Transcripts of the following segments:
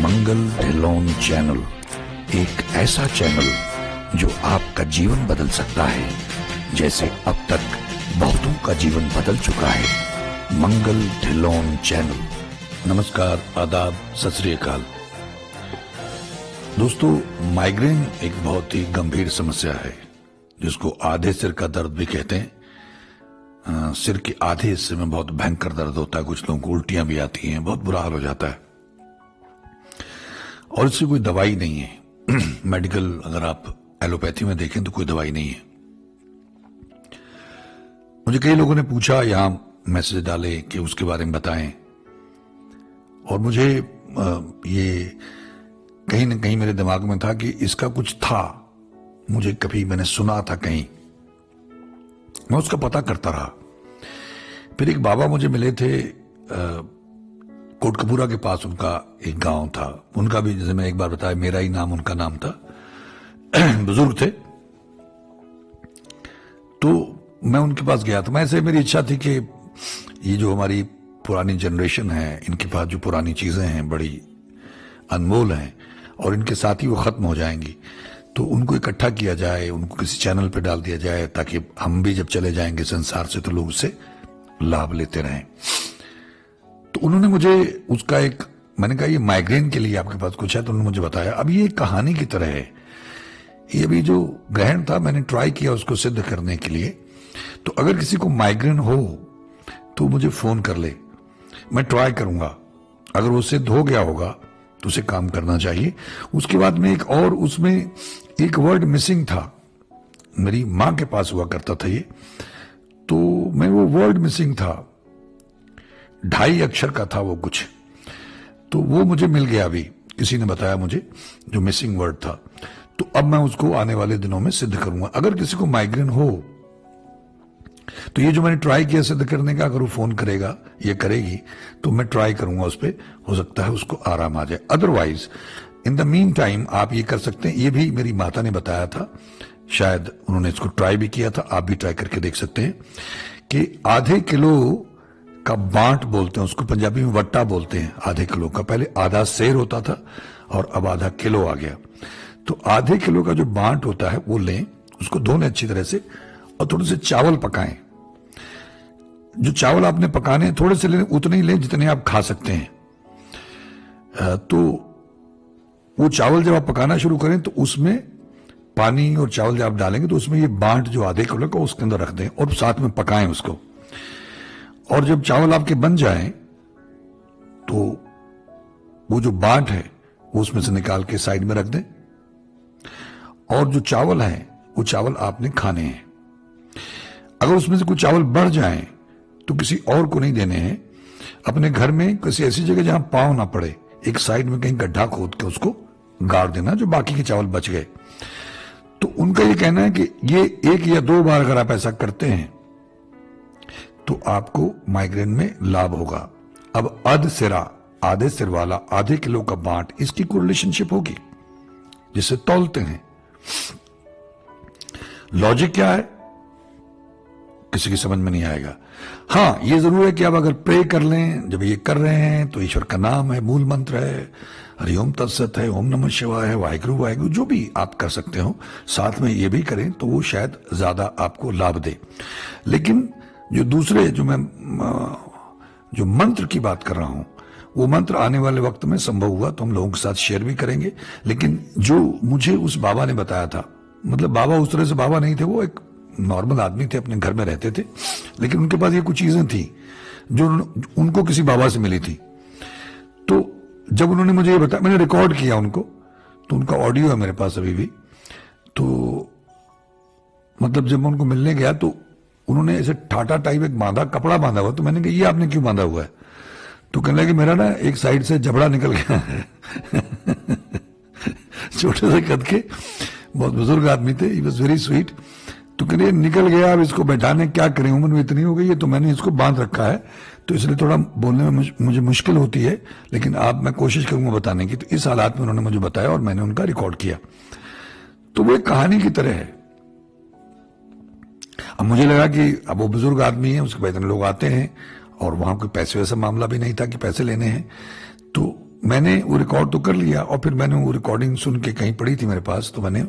मंगल Dhillon channel एक ऐसा channel जो आपका जीवन बदल सकता है, जैसे अब तक बहुतों का जीवन बदल चुका है। मंगल ढिल्लोन चैनल। नमस्कार, आदाब, सत श्री अकाल। दोस्तों, माइग्रेन एक बहुत ही गंभीर समस्या है जिसको आधे सिर का दर्द भी कहते हैं। सिर के आधे हिस्से में बहुत भयंकर दर्द होता है, कुछ लोगों को उल्टियां भी आती हैं, बहुत बुरा हाल हो जाता है और इससे कोई दवाई नहीं है। मेडिकल अगर आप एलोपैथी में देखें तो कोई दवाई नहीं है। मुझे कई लोगों ने पूछा, यहां मैसेज डाले कि उसके बारे में बताएं, और मुझे ये कहीं ना कहीं मेरे दिमाग में था कि इसका कुछ था, मुझे कभी मैंने सुना था कहीं, मैं उसका पता करता रहा। फिर एक बाबा मुझे मिले थे, कोटकपूरा के पास उनका एक गांव था। उनका भी, जैसे मैं एक बार बताया, मेरा ही नाम उनका नाम था। बुजुर्ग थे, तो मैं उनके पास गया था। मैं ऐसे, मेरी इच्छा थी कि ये जो हमारी पुरानी जनरेशन है, इनके पास जो पुरानी चीजें हैं बड़ी अनमोल हैं और इनके साथ ही वो खत्म हो जाएंगी, तो उनको इकट्ठा किया जाए, उनको किसी चैनल पे डाल दिया जाए, ताकि हम भी जब चले जाएंगे संसार से तो लोग उससे लाभ लेते रहें। तो उन्होंने मुझे उसका एक, मैंने कहा ये माइग्रेन के लिए आपके पास कुछ है, तो उन्होंने मुझे बताया। अब ये कहानी की तरह है, ये अभी जो ग्रहण था मैंने ट्राई किया उसको सिद्ध करने के लिए। तो अगर किसी को माइग्रेन हो तो मुझे फोन कर ले, मैं ट्राई करूंगा। अगर वो सिद्ध हो गया होगा तो उसे काम करना चाहिए। उसके बाद में एक और, उसमें एक वर्ड मिसिंग था, मेरी मां के पास हुआ करता था ये, तो मैं वो वर्ड मिसिंग था, 2.5 अक्षर का था वो कुछ, तो वो मुझे मिल गया। अभी किसी ने बताया मुझे जो मिसिंग वर्ड था, तो अब मैं उसको आने वाले दिनों में सिद्ध करूंगा। अगर किसी को माइग्रेन हो तो ये जो मैंने ट्राई किया सिद्ध करने का, अगर वो फोन करेगा, ये करेगी, तो मैं ट्राई करूंगा उस पर, हो सकता है उसको आराम आ जाए। Otherwise in the mean time आप ये कर सकते हैं, ये भी मेरी माता ने बताया था, शायद उन्होंने इसको ट्राई भी किया था, आप भी ट्राई करके देख सकते हैं, कि आधे किलो का बांट बोलते हैं उसको, पंजाबी में वट्टा बोलते हैं आधे किलो का। पहले आधा सेर होता था और अब आधा किलो आ गया। तो आधे किलो का जो बांट होता है वो लें, उसको धोने अच्छी तरह से, और थोड़े से चावल पकाएं। जो चावल आपने पकाने थोड़े से लें, उतने ही लें जितने आप खा सकते हैं। तो वो चावल जब आप पकाना शुरू करें तो उसमें पानी और चावल जब आप डालेंगे तो उसमें ये बांट जो आधे किलो का उसके अंदर रख दें और साथ में पकाएं उसको। और जब चावल आपके बन जाएं तो वो जो बांट है वो उसमें से निकाल के साइड में रख दें, और जो चावल है वो चावल आपने खाने हैं। अगर उसमें से कुछ चावल बढ़ जाएं तो किसी और को नहीं देने हैं, अपने घर में किसी ऐसी जगह जहां पांव ना पड़े, एक साइड में कहीं गड्ढा खोद के उसको गाड़ देना, जो बाकी के चावल बच गए। तो उनका ये कहना है कि ये 1 या 2 बार अगर आप ऐसा करते हैं तो आपको माइग्रेन में लाभ होगा। अब अध सिरा, आधे सिर वाला, आधे किलो का बांट, इसकी कोई रिलेशनशिप होगी जिसे तौलते हैं। लॉजिक क्या है किसी की समझ में नहीं आएगा। हाँ, ये जरूर है कि आप अगर प्रे कर लें, जब ये कर रहे हैं तो ईश्वर का नाम है, मूल मंत्र है, हरिओम तत्सत है, ओम नमः शिवाय है, वाहिगुरु वाहिगुरु, जो भी आप कर सकते हो, साथ में ये भी करें तो वो शायद ज्यादा आपको लाभ दे। लेकिन जो दूसरे, जो मैं जो मंत्र की बात कर रहा हूं, वो मंत्र आने वाले वक्त में संभव हुआ तो हम लोगों के साथ शेयर भी करेंगे। लेकिन जो मुझे उस बाबा ने बताया था, मतलब बाबा उस तरह से बाबा नहीं थे, वो एक नॉर्मल आदमी थे, अपने घर में रहते थे, लेकिन उनके पास ये कुछ चीजें थी जो उनको किसी बाबा से मिली थी। तो जब उन्होंने मुझे ये बताया, मैंने रिकॉर्ड किया उनको, तो उनका ऑडियो है मेरे पास अभी भी। तो मतलब जब मैं उनको मिलने गया तो उन्होंने ऐसे ठाटा टाइप एक बांधा, कपड़ा बांधा हुआ, तो मैंने कहा ये आपने क्यों बांधा हुआ है? तो कहने लगे मेरा ना एक साइड से जबड़ा निकल गया है। छोटे से कद के बहुत बुजुर्ग आदमी थे, ही वॉज वेरी स्वीट। तो कहने निकल गया, अब इसको बैठाने क्या करें, उम्र में इतनी हो गई है, तो मैंने इसको बांध रखा है, तो इसलिए थोड़ा बोलने में मुझे मुश्किल होती है, लेकिन आप, मैं कोशिश करूंगा बताने की। तो इस हालात में उन्होंने मुझे बताया और मैंने उनका रिकॉर्ड किया। तो वो एक कहानी की तरह है। अब मुझे लगा कि अब वो बुजुर्ग आदमी है, उसके बाद इतने लोग आते हैं, और वहां कोई पैसे वैसा मामला भी नहीं था कि पैसे लेने हैं, तो मैंने वो रिकॉर्ड तो कर लिया और फिर मैंने वो रिकॉर्डिंग सुन के कहीं पड़ी थी मेरे पास, तो मैंने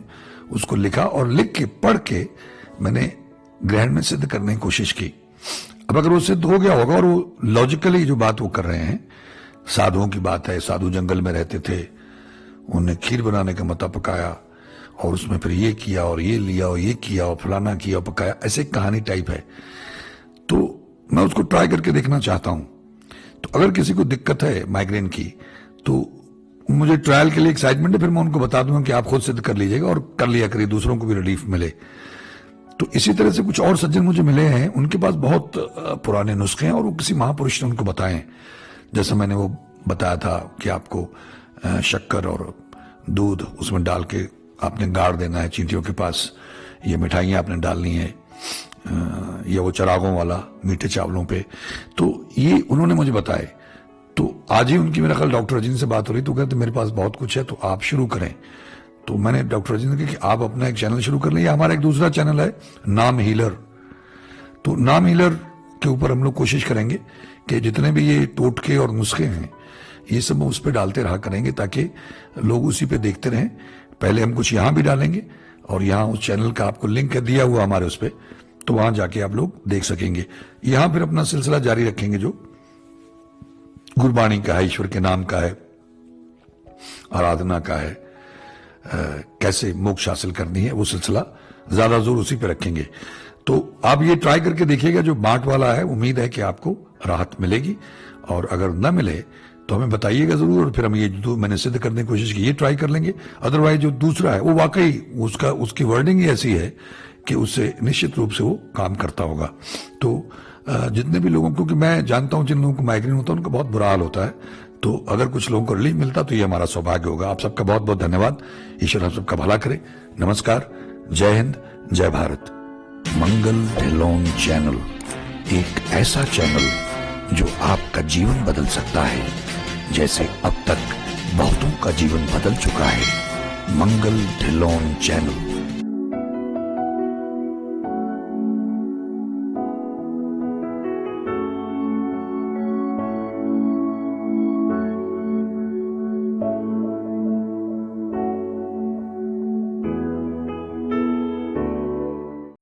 उसको लिखा और लिख के पढ़ के मैंने ग्रहण में सिद्ध करने की कोशिश की। अब अगर वो सिद्ध हो गया होगा और वो लॉजिकली जो बात वो कर रहे हैं, साधुओं की बात है, साधु जंगल में रहते थे, उन्होंने खीर बनाने का मता पकाया और उसमें फिर ये किया और ये लिया और ये किया और फलाना किया और पकाया, ऐसे कहानी टाइप है। तो मैं उसको ट्राई करके देखना चाहता हूं। तो अगर किसी को दिक्कत है माइग्रेन की, तो मुझे ट्रायल के लिए एक्साइटमेंट है, फिर मैं उनको बता दूंगा कि आप खुद सिद्ध कर लीजिएगा और कर लिया करिए, दूसरों को भी रिलीफ मिले। तो इसी तरह से कुछ और सज्जन मुझे मिले हैं, उनके पास बहुत पुराने नुस्खे हैं और वो किसी महापुरुष ने उनको बताए। जैसे मैंने वो बताया था कि आपको शक्कर और दूध उसमें डाल के आपने गाड़ देना है चींटियों के पास, ये मिठाइयां आपने डालनी है, या वो चरागों वाला मीठे चावलों पे, तो ये उन्होंने मुझे बताए। तो आज ही उनकी मेरा ख्याल डॉक्टर अजीन से बात हो रही, तो कहते मेरे पास बहुत कुछ है, तो आप शुरू करें। तो मैंने डॉक्टर अजीन ने कहा कि आप अपना एक चैनल शुरू कर लें, हमारा एक दूसरा चैनल है नाम हीलर। तो नाम हीलर के ऊपर हम लोग कोशिश करेंगे कि जितने भी ये टोटके और नुस्खे हैं ये सब उस पर डालते रहा करेंगे, ताकि लोग उसी पे देखते रहें। पहले हम कुछ यहां भी डालेंगे और यहां उस चैनल का आपको लिंक दिया हुआ हमारे उस पर, तो वहां जाके आप लोग देख सकेंगे। यहां फिर अपना सिलसिला जारी रखेंगे जो गुरबाणी का है, ईश्वर के नाम का है, आराधना का है, कैसे मोक्ष हासिल करनी है, वो सिलसिला ज्यादा जोर उसी पे रखेंगे। तो आप ये ट्राई करके देखिएगा, जो बांट वाला है उम्मीद है कि आपको राहत मिलेगी, और अगर न मिले तो हमें बताइएगा जरूर, और फिर हम ये जो मैंने सिद्ध करने की कोशिश की ये ट्राई कर लेंगे। अदरवाइज जो दूसरा है वो वाकई उसकी वर्डिंग ही ऐसी है कि उससे निश्चित रूप से वो काम करता होगा। तो जितने भी लोगों को, क्योंकि मैं जानता हूं जिन लोगों को माइग्रेन होता है उनका बहुत बुरा हाल होता है, तो अगर कुछ लोगों को रिलीफ मिलता तो ये हमारा सौभाग्य होगा। आप सबका बहुत बहुत धन्यवाद। ईश्वर आप सबका भला करे। नमस्कार, जय हिंद, जय भारत। मंगल ढिल्लोन चैनल, एक ऐसा चैनल जो आपका जीवन बदल सकता है, जैसे अब तक बहुतों का जीवन बदल चुका है। मंगल ढिल्लोन चैनल।